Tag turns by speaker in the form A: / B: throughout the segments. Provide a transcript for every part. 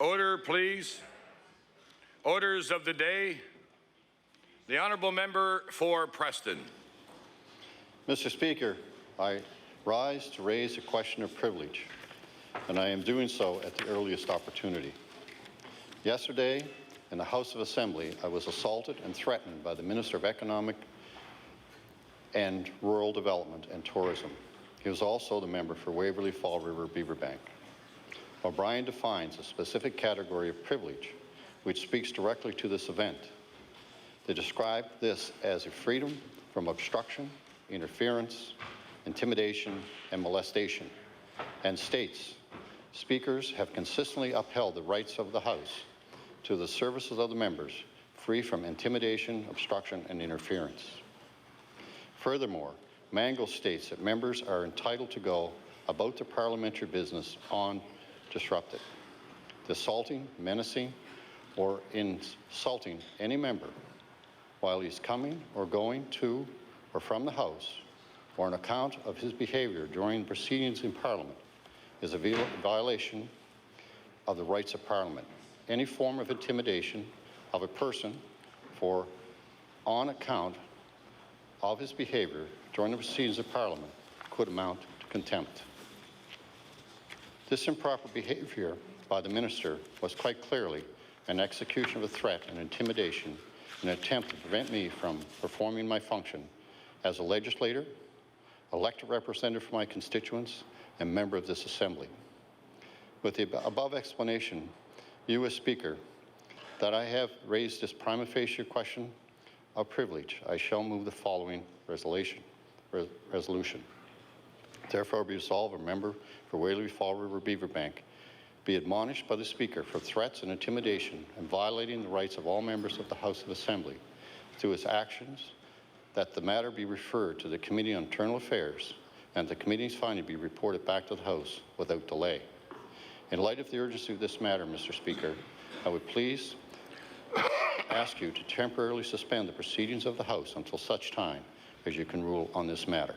A: Order, please. Orders of the day. The honourable member for Preston.
B: Mr. Speaker, I rise to raise a question of privilege, and I am doing so at the earliest opportunity. Yesterday, in the House of Assembly, I was assaulted and threatened by the Minister of Economic and Rural Development and Tourism. He was also the member for Waverley Fall River Beaverbank. O'Brien defines a specific category of privilege which speaks directly to this event. They describe this as a freedom from obstruction, interference, intimidation, and molestation, and states, speakers have consistently upheld the rights of the House to the services of the members, free from intimidation, obstruction, and interference. Furthermore, Mango states that members are entitled to go about their parliamentary business undisrupted. Assaulting, menacing, or insulting any member while he's coming or going to or from the House, or an account of his behaviour during proceedings in Parliament, is a violation of the rights of Parliament. Any form of intimidation of a person on account of his behaviour during the proceedings of Parliament could amount to contempt. This improper behaviour by the Minister was quite clearly an execution of a threat and intimidation in an attempt to prevent me from performing my function as a legislator, elected representative for my constituents, and member of this Assembly. With the above explanation, you as Speaker, that I have raised this prima facie question of privilege, I shall move the following resolution. Therefore, be resolved, a member for Waverley Fall River Beaverbank be admonished by the Speaker for threats and intimidation and violating the rights of all members of the House of Assembly through his actions, that the matter be referred to the Committee on Internal Affairs and the committee's finding be reported back to the House without delay. In light of the urgency of this matter, Mr. Speaker, I would please ask you to temporarily suspend the proceedings of the House until such time as you can rule on this matter.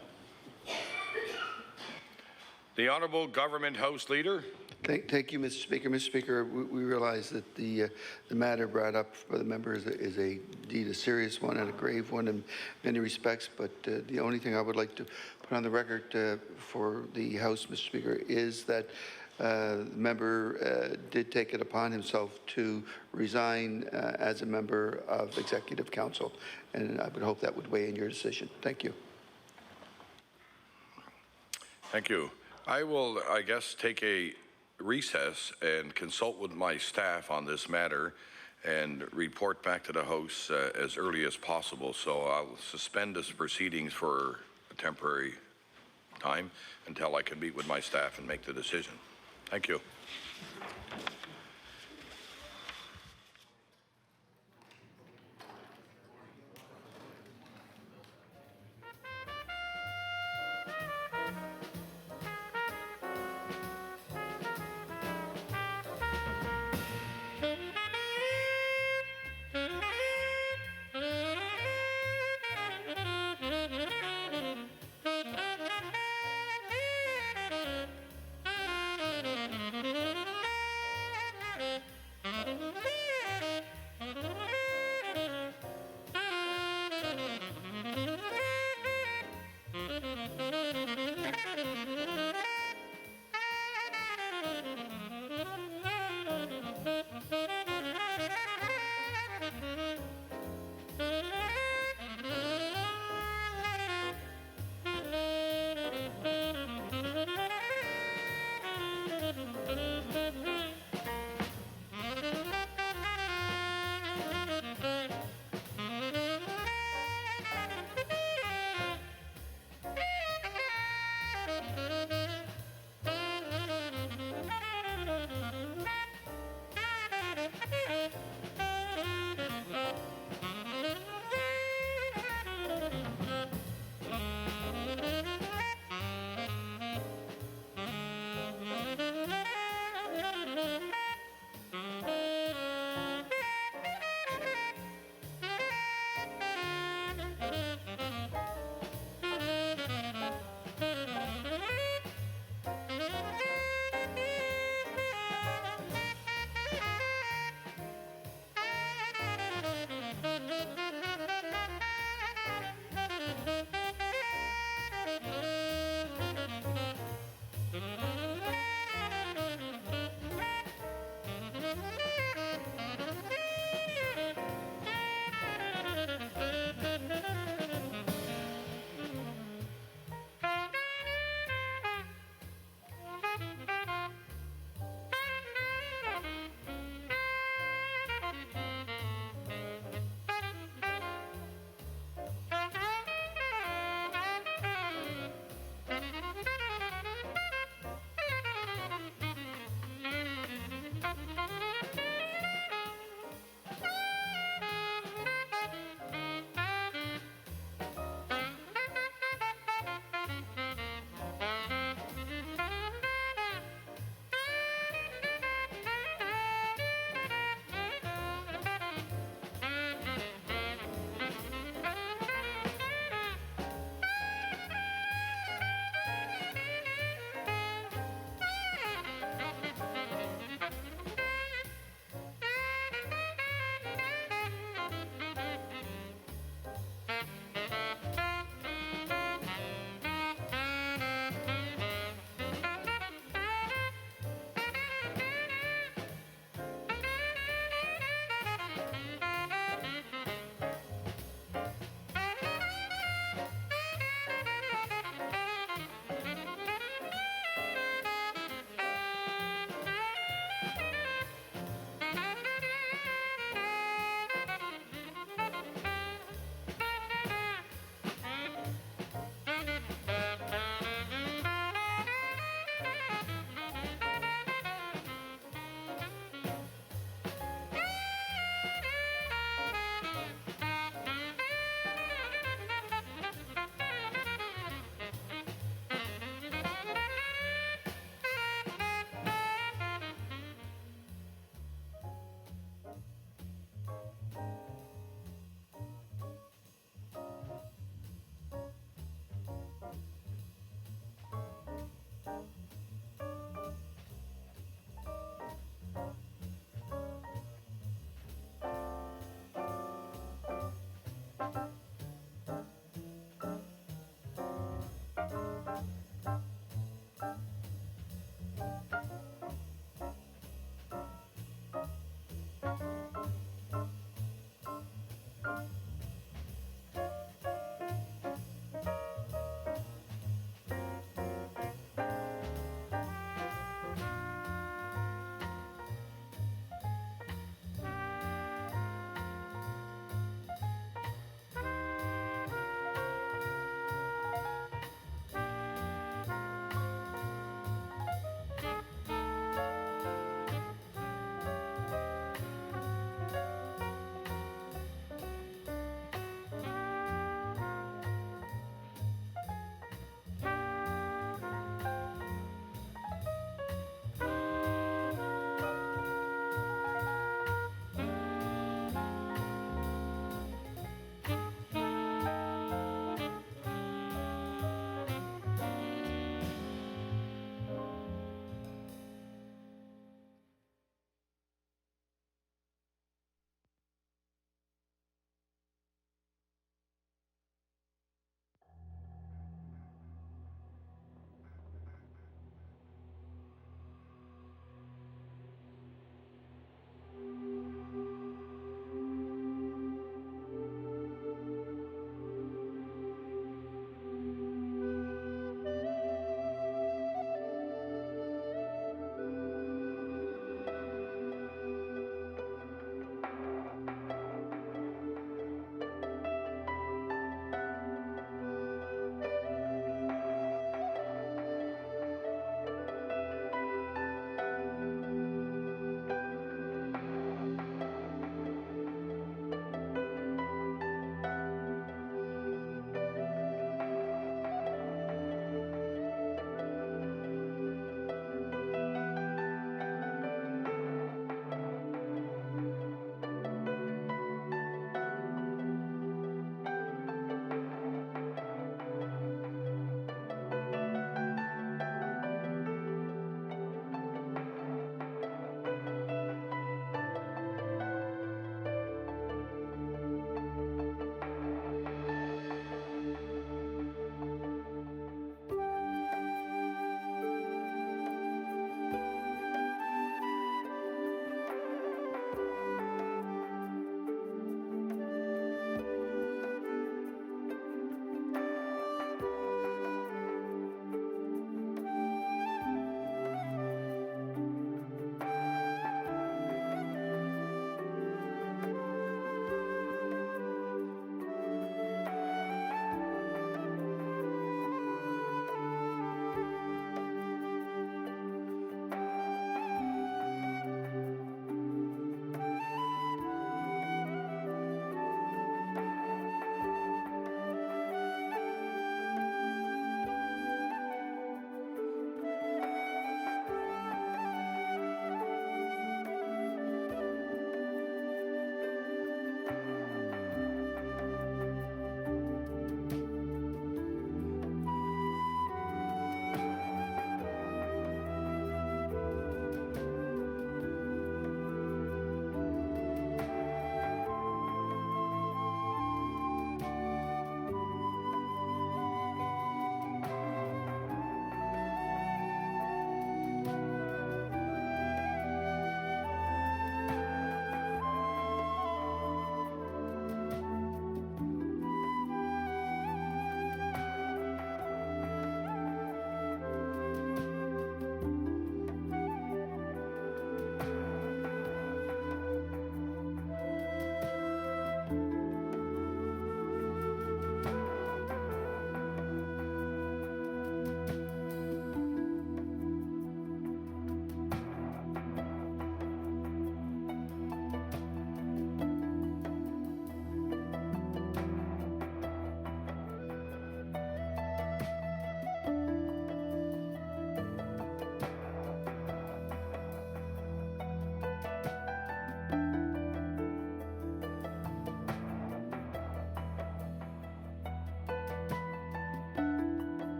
A: The Honourable Government House Leader.
C: Thank you, Mr. Speaker. Mr. Speaker, we realize that the matter brought up by the member is indeed a serious one and a grave one in many respects, but the only thing I would like to put on the record for the House, Mr. Speaker, is that the member did take it upon himself to resign as a member of Executive Council, and I would hope that would weigh in your decision. Thank you.
A: Thank you. I will, I guess, take a recess and consult with my staff on this matter and report back to the House as early as possible. So I'll suspend this proceedings for a temporary time until I can meet with my staff and make the decision. Thank you.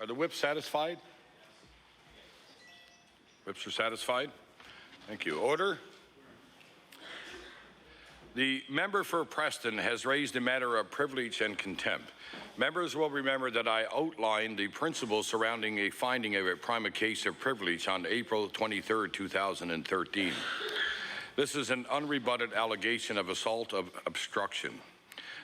A: Are the whips satisfied? Whips are satisfied. Thank you. Order. The member for Preston has raised a matter of privilege and contempt. Members will remember that I outlined the principles surrounding a finding of a prima facie of privilege on April 23, 2013. This is an unrebutted allegation of assault of obstruction.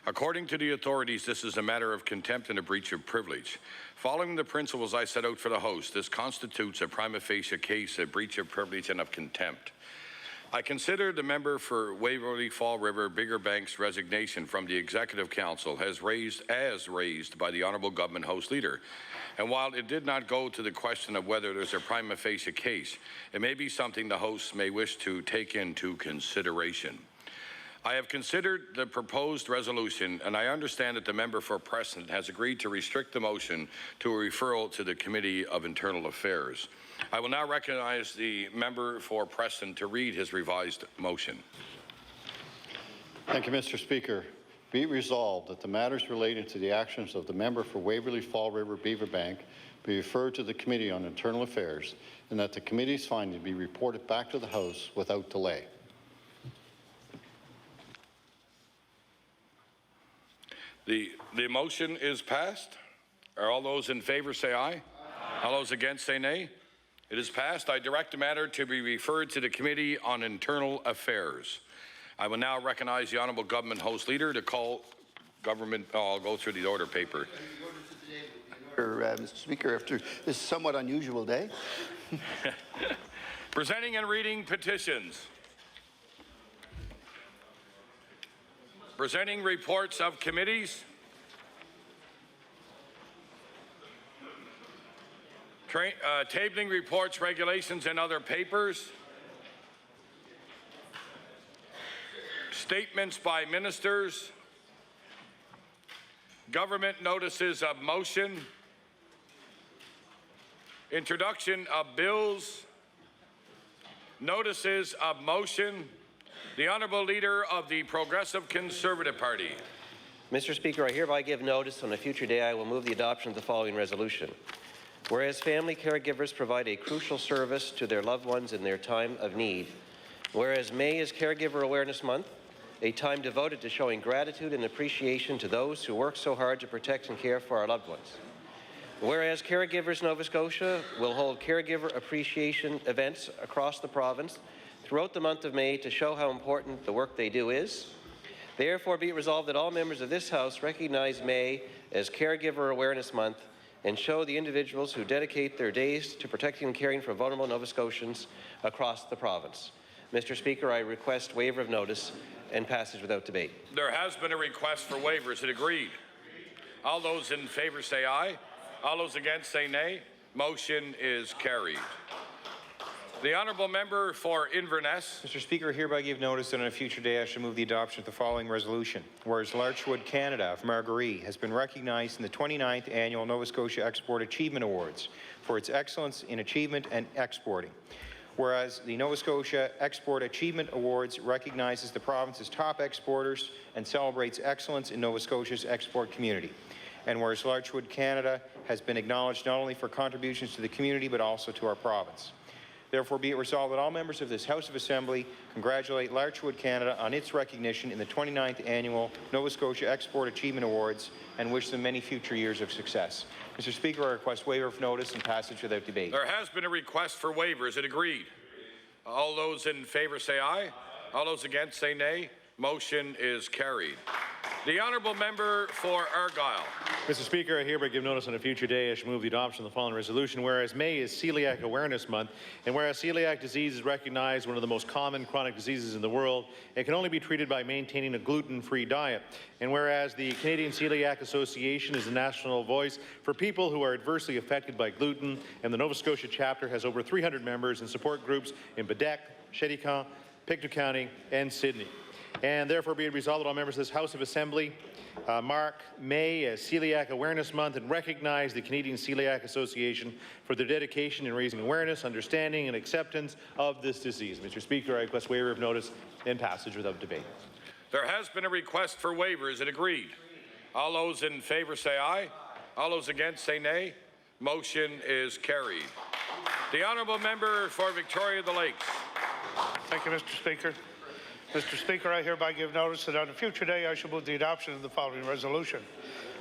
A: According to the authorities, this is a matter of contempt and a breach of privilege. Following the principles I set out for the House, this constitutes a prima facie case of breach of privilege and of contempt. I consider the member for Waverley Fall River Bigger Bank's resignation from the Executive Council as raised by the Honourable Government House Leader. And while it did not go to the question of whether there's a prima facie case, it may be something the House may wish to take into consideration. I have considered the proposed resolution, and I understand that the member for Preston has agreed to restrict the motion to a referral to the Committee of Internal Affairs. I will now recognize the member for Preston to read his revised motion.
B: Thank you, Mr. Speaker. Be it resolved that the matters relating to the actions of the member for Waverley Fall River Beaver Bank be referred to the Committee on Internal Affairs, and that the committee's finding be reported back to the House without delay.
A: The motion is passed. Are all those in favour say aye? Aye. All those against say nay. It is passed. I direct the matter to be referred to the Committee on Internal Affairs. I will now recognize the Honourable Government House Leader to call government. I'll go through the order paper.
C: Mr. Speaker, after this somewhat unusual day.
A: Presenting and reading petitions. Presenting reports of committees. Tabling reports, regulations, and other papers. Statements by ministers. Government notices of motion. Introduction of bills. Notices of motion. The Honourable Leader of the Progressive Conservative Party.
D: Mr. Speaker, I hereby give notice on a future day I will move the adoption of the following resolution. Whereas family caregivers provide a crucial service to their loved ones in their time of need. Whereas May is Caregiver Awareness Month, a time devoted to showing gratitude and appreciation to those who work so hard to protect and care for our loved ones. Whereas Caregivers Nova Scotia will hold caregiver appreciation events across the province throughout the month of May to show how important the work they do is. Therefore, be it resolved that all members of this House recognize May as Caregiver Awareness Month and show the individuals who dedicate their days to protecting and caring for vulnerable Nova Scotians across the province. Mr. Speaker, I request waiver of notice and passage without debate.
A: There has been a request for waivers. It agreed. All those in favour say aye. All those against say nay. Motion is carried. The Honourable Member for Inverness.
E: Mr. Speaker, I hereby give notice that on a future day I shall move the adoption of the following resolution. Whereas Larchwood Canada of Margaree has been recognized in the 29th Annual Nova Scotia Export Achievement Awards for its excellence in achievement and exporting. Whereas the Nova Scotia Export Achievement Awards recognizes the province's top exporters and celebrates excellence in Nova Scotia's export community. And whereas Larchwood Canada has been acknowledged not only for contributions to the community but also to our province. Therefore, be it resolved that all members of this House of Assembly congratulate Larchwood Canada on its recognition in the 29th Annual Nova Scotia Export Achievement Awards and wish them many future years of success. Mr. Speaker, I request waiver of notice and passage without debate.
A: There has been a request for waivers. It agreed. All those in favour say aye. All those against say nay. Motion is carried. The Honourable Member for Argyll.
F: Mr. Speaker, I hereby give notice on a future day I shall move the adoption of the following resolution. Whereas May is Celiac Awareness Month, and whereas celiac disease is recognized one of the most common chronic diseases in the world, it can only be treated by maintaining a gluten-free diet. And whereas the Canadian Celiac Association is a national voice for people who are adversely affected by gluten, and the Nova Scotia chapter has over 300 members and support groups in Badek, Shedikan, Pictou County, and Sydney. And therefore be it resolved that all members of this House of Assembly mark May as Celiac Awareness Month and recognize the Canadian Celiac Association for their dedication in raising awareness, understanding, and acceptance of this disease. Mr. Speaker, I request waiver of notice and passage without debate.
A: There has been a request for waivers. It agreed. All those in favour say aye. All those against say nay. Motion is carried. The honourable member for Victoria the Lakes.
G: Thank you, Mr. Speaker. Mr. Speaker, I hereby give notice that on a future day I shall move the adoption of the following resolution.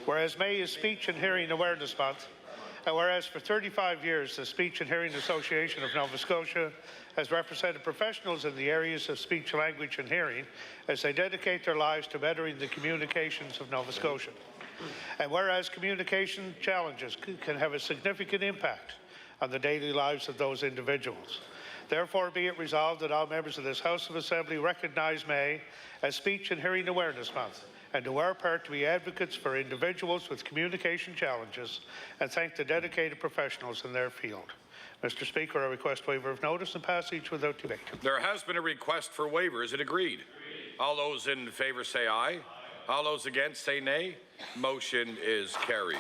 G: Whereas May is Speech and Hearing Awareness Month, and whereas for 35 years the Speech and Hearing Association of Nova Scotia has represented professionals in the areas of speech, language and hearing as they dedicate their lives to bettering the communications of Nova Scotia. And whereas communication challenges can have a significant impact on the daily lives of those individuals. Therefore, be it resolved that all members of this House of Assembly recognize May as Speech and Hearing Awareness Month and do our part to be advocates for individuals with communication challenges and thank the dedicated professionals in their field. Mr. Speaker, I request waiver of notice and passage without debate.
A: There has been a request for waiver. Is it agreed? All those in favour say aye. All those against say nay. Motion is carried.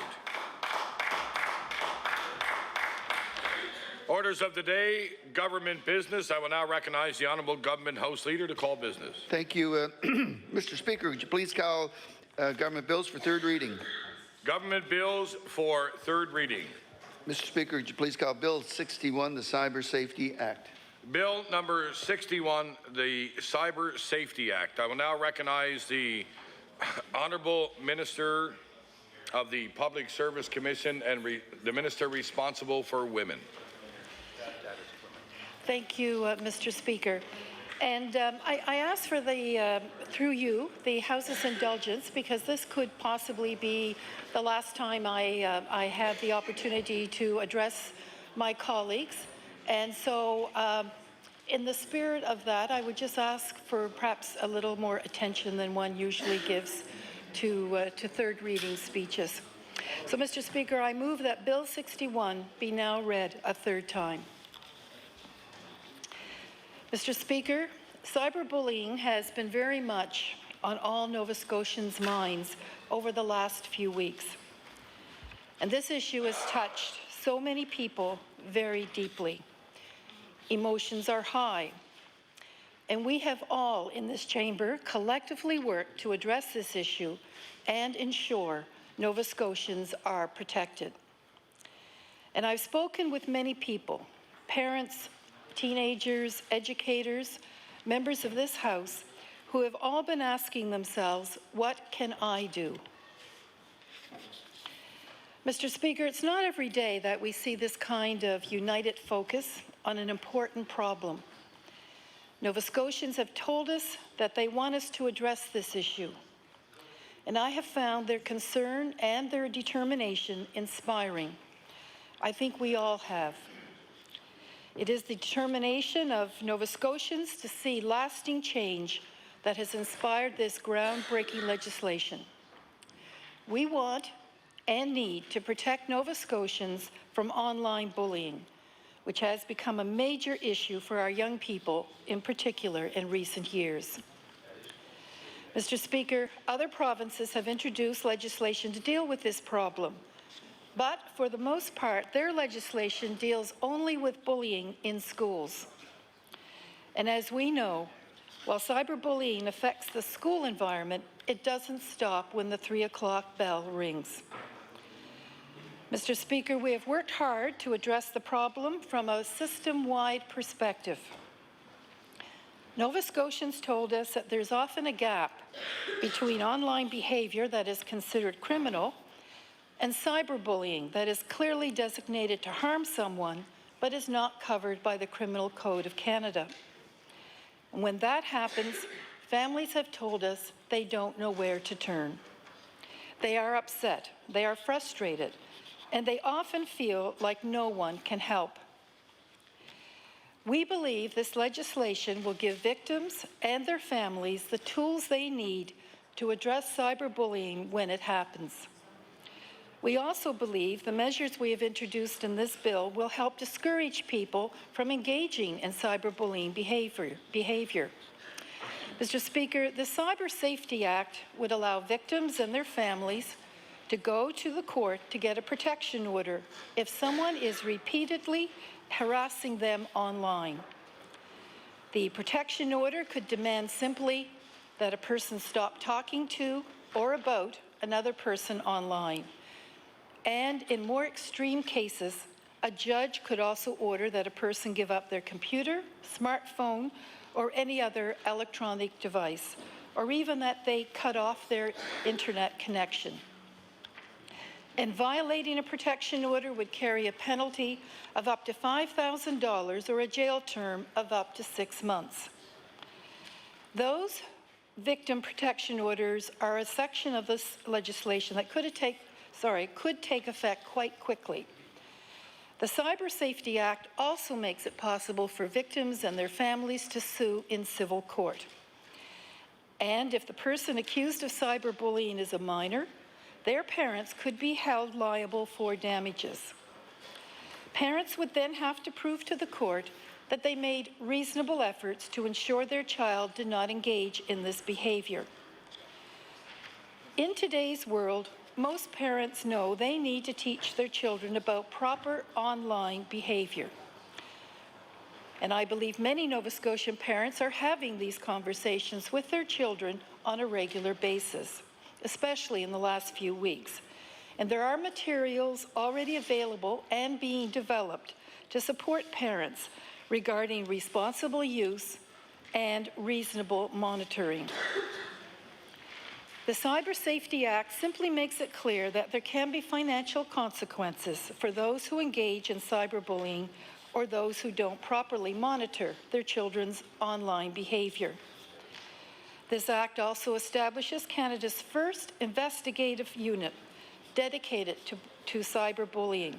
A: Orders of the day, government business. I will now recognize the Honourable Government House Leader to call business.
C: Thank you. Mr. Speaker, would you please call government bills for third reading?
A: Government bills for third reading.
C: Mr. Speaker, would you please call Bill 61, the Cyber Safety Act?
A: Bill number 61, the Cyber Safety Act. I will now recognize the Honourable Minister of the Public Service Commission and the Minister responsible for women.
H: Thank you, Mr. Speaker. And I ask for the, through you, the House's indulgence, because this could possibly be the last time I have the opportunity to address my colleagues. And so in the spirit of that, I would just ask for perhaps a little more attention than one usually gives to third reading speeches. So, Mr. Speaker, I move that Bill 61 be now read a third time. Mr. Speaker, cyberbullying has been very much on all Nova Scotians' minds over the last few weeks. And this issue has touched so many people very deeply. Emotions are high. And we have all in this chamber collectively worked to address this issue and ensure Nova Scotians are protected. And I've spoken with many people, parents, teenagers, educators, members of this House, who have all been asking themselves, what can I do? Mr. Speaker, it's not every day that we see this kind of united focus on an important problem. Nova Scotians have told us that they want us to address this issue, and I have found their concern and their determination inspiring. I think we all have. It is the determination of Nova Scotians to see lasting change that has inspired this groundbreaking legislation. We want and need to protect Nova Scotians from online bullying, which has become a major issue for our young people, in particular in recent years. Mr. Speaker, other provinces have introduced legislation to deal with this problem, but for the most part, their legislation deals only with bullying in schools. And as we know, while cyberbullying affects the school environment, it doesn't stop when the 3 o'clock bell rings. Mr. Speaker, we have worked hard to address the problem from a system-wide perspective. Nova Scotians told us that there's often a gap between online behavior that is considered criminal and cyberbullying that is clearly designated to harm someone but is not covered by the Criminal Code of Canada. And when that happens, families have told us they don't know where to turn. They are upset, they are frustrated, and they often feel like no one can help. We believe this legislation will give victims and their families the tools they need to address cyberbullying when it happens. We also believe the measures we have introduced in this bill will help discourage people from engaging in cyberbullying behavior. Mr. Speaker, the Cyber Safety Act would allow victims and their families to go to the court to get a protection order if someone is repeatedly harassing them online. The protection order could demand simply that a person stop talking to or about another person online. And in more extreme cases, a judge could also order that a person give up their computer, smartphone, or any other electronic device, or even that they cut off their internet connection. And violating a protection order would carry a penalty of up to $5,000 or a jail term of up to 6 months. Those victim protection orders are a section of this legislation that could take effect quite quickly. The Cyber Safety Act also makes it possible for victims and their families to sue in civil court. And if the person accused of cyberbullying is a minor, their parents could be held liable for damages. Parents would then have to prove to the court that they made reasonable efforts to ensure their child did not engage in this behavior. In today's world, most parents know they need to teach their children about proper online behavior. And I believe many Nova Scotian parents are having these conversations with their children on a regular basis, especially in the last few weeks. And there are materials already available and being developed to support parents regarding responsible use and reasonable monitoring. The Cyber Safety Act simply makes it clear that there can be financial consequences for those who engage in cyberbullying or those who don't properly monitor their children's online behavior. This act also establishes Canada's first investigative unit dedicated to cyberbullying.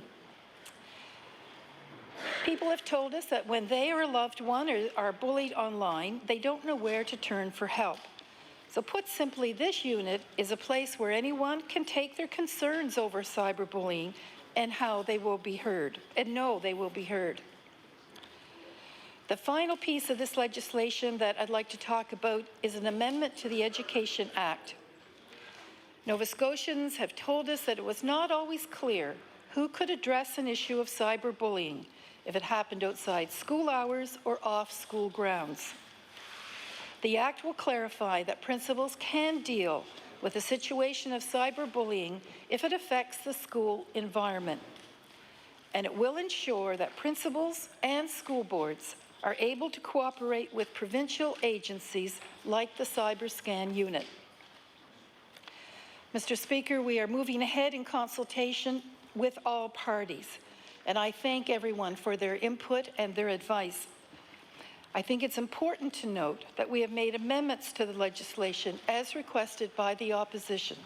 H: People have told us that when they or a loved one are bullied online, they don't know where to turn for help. So put simply, this unit is a place where anyone can take their concerns over cyberbullying and how they will be heard, and know they will be heard. The final piece of this legislation that I'd like to talk about is an amendment to the Education Act. Nova Scotians have told us that it was not always clear who could address an issue of cyberbullying if it happened outside school hours or off school grounds. The Act will clarify that principals can deal with a situation of cyberbullying if it affects the school environment. And it will ensure that principals and school boards are able to cooperate with provincial agencies like the CyberScan unit. Mr. Speaker, we are moving ahead in consultation with all parties, and I thank everyone for their input and their advice. I think it's important to note that we have made amendments to the legislation as requested by the opposition.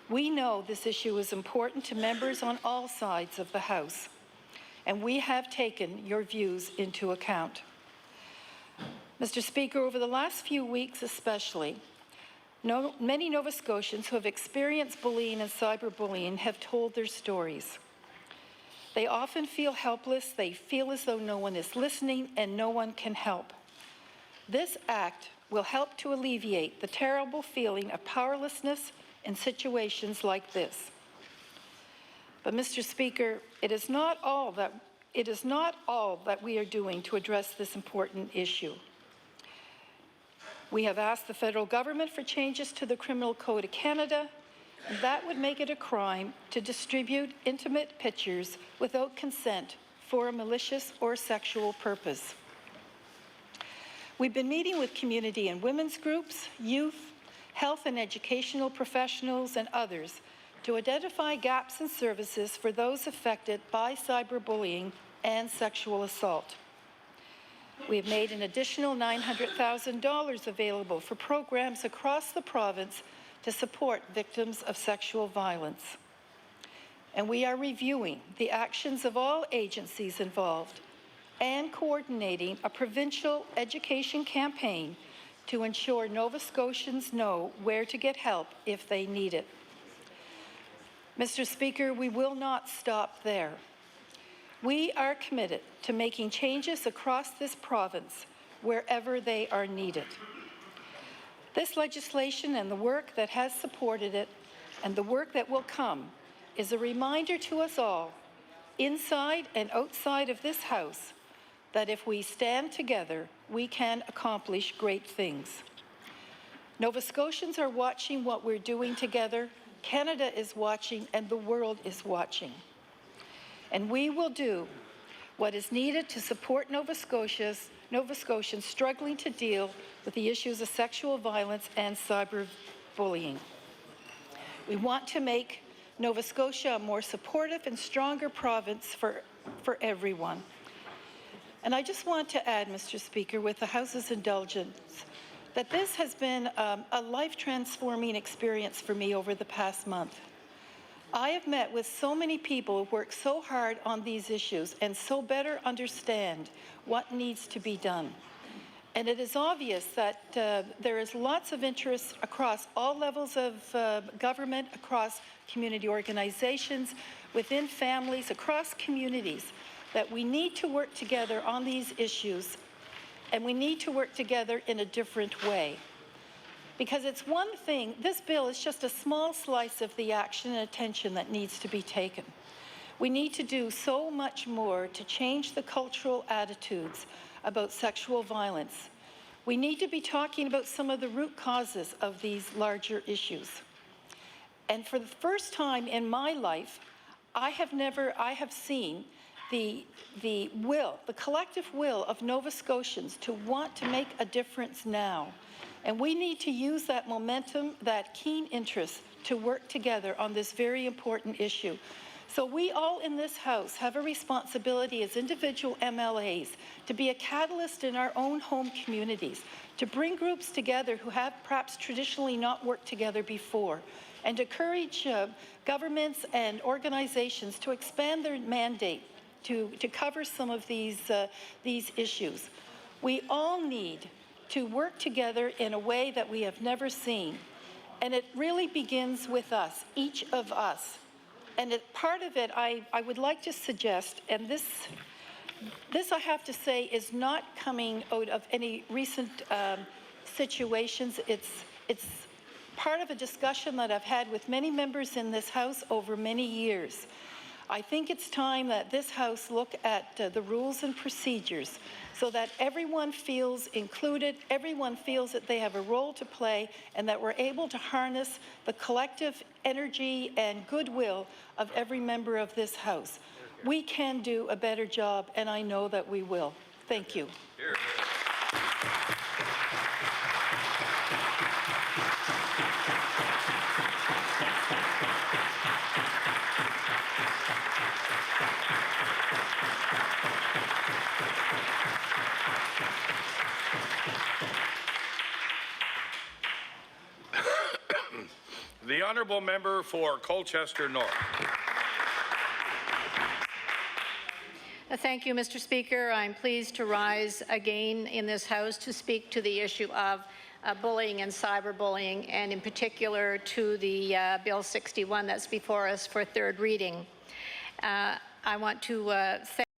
H: We know this issue is important to members on all sides of the House, and we have taken your views into account. Mr. Speaker, over the last few weeks especially, many Nova Scotians who have experienced bullying and cyberbullying have told their stories. They often feel helpless, they feel as though no one is listening and no one can help. This act will help to alleviate the terrible feeling of powerlessness in situations like this. But Mr. Speaker, it is not all that we are doing to address this important issue. We have asked the federal government for changes to the Criminal Code of Canada, and that would make it a crime to distribute intimate pictures without consent for a malicious or sexual purpose. We've been meeting with community and women's groups, youth, health and educational professionals, and others to identify gaps in services for those affected by cyberbullying and sexual assault. We have made an additional $900,000 available for programs across the province to support victims of sexual violence. And we are reviewing the actions of all agencies involved and coordinating a provincial education campaign to ensure Nova Scotians know where to get help if they need it. Mr. Speaker, we will not stop there. We are committed to making changes across this province wherever they are needed. This legislation and the work that has supported it and the work that will come is a reminder to us all, inside and outside of this House, that if we stand together, we can accomplish great things. Nova Scotians are watching what we're doing together, Canada is watching and the world is watching. And we will do what is needed to support Nova Scotians struggling to deal with the issues of sexual violence and cyberbullying. We want to make Nova Scotia a more supportive and stronger province for everyone. And I just want to add, Mr. Speaker, with the House's indulgence, that this has been a life-transforming experience for me over the past month. I have met with so many people who work so hard on these issues and so better understand what needs to be done. And it is obvious that there is lots of interest across all levels of government, across community organizations, within families, across communities, that we need to work together on these issues, and we need to work together in a different way. Because it's one thing, this bill is just a small slice of the action and attention that needs to be taken. We need to do so much more to change the cultural attitudes about sexual violence. We need to be talking about some of the root causes of these larger issues. And for the first time in my life, I have seen the collective will of Nova Scotians to want to make a difference now. And we need to use that momentum, that keen interest, to work together on this very important issue. So we all in this House have a responsibility as individual MLAs to be a catalyst in our own home communities, to bring groups together who have perhaps traditionally not worked together before, and to encourage governments and organizations to expand their mandate to cover some of these issues. We all need to work together in a way that we have never seen. And it really begins with us, each of us. And part of it, I would like to suggest, and this I have to say is not coming out of any recent situations. It's part of a discussion that I've had with many members in this House over many years. I think it's time that this House look at the rules and procedures so that everyone feels included, everyone feels that they have a role to play, and that we're able to harness the collective energy and goodwill of every member of this House. We can do a better job, and I know that we will. Thank you.
A: Here. The honourable member for Colchester North.
I: Thank you, Mr. Speaker. I'm pleased to rise again in this House to speak to the issue of bullying and cyberbullying, and in particular to the Bill 61 that's before us for third reading. I want to thank